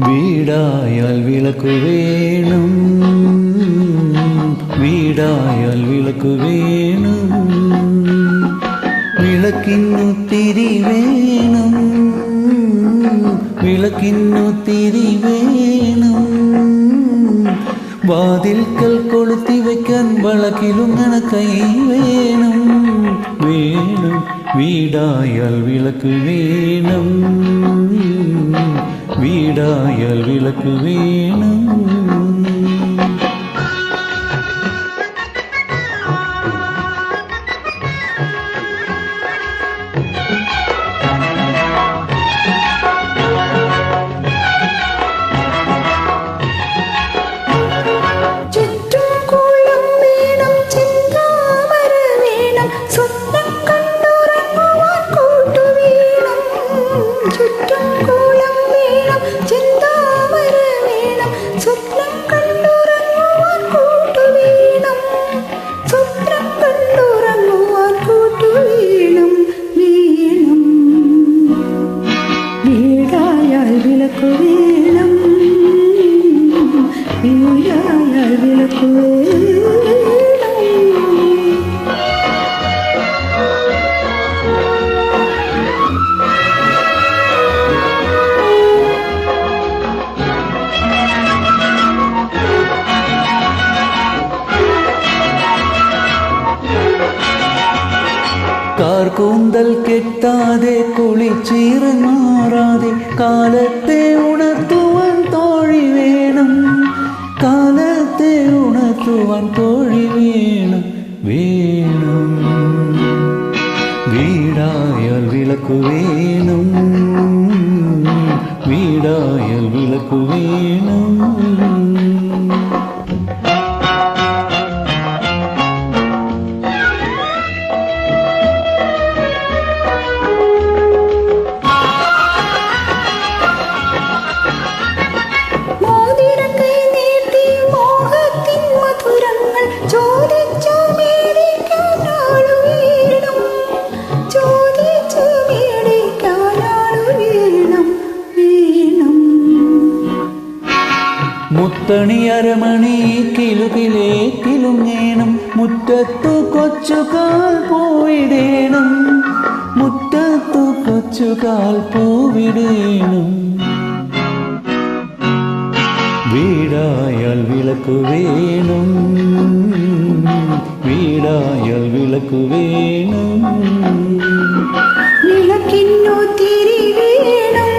വീടായാൽ വിളക്കു വേണം, വീടായാൽ വിളക്കു വേണം, വിളക്കിന്നു തിരി വേണം, വിളക്കിന്നു തിരി വേണം, വാതിൽക്കൽ കൊളുത്തി വയ്ക്കാൻ വളക്കിലുങ്ങണ കൈ വേണം, വേണം. വീടായാൽ വിളക്ക് വേണം, വീടായാൽ വിളക്ക് വേണം. കാർകൂന്തൽ കെട്ടാതെ കുളിച്ചിറങ്ങാറാതെ കാലത്തെ ഉണർത്തുവാൻ തോഴി വേണം, കാലത്തെ ഉണർത്തുവാൻ തോഴി വേണം, വേണം. വീടായാൽ വിളക്കു വേണം, വീടായാൽ വിളക്കു വേണം. മുത്തണി അരമണി കിലുകിലേ കിലുങ്ങേണം, മുറ്റത്തു കൊച്ചുകാൽ പോയിടേണം, മുറ്റത്തു കൊച്ചുകാൽ പോവിടേണം. വീടായാൽ വിളക്കു വേണം, വീടായാൽ വിളക്കു വേണം, വിളക്കിന്നു തിരി വേണം,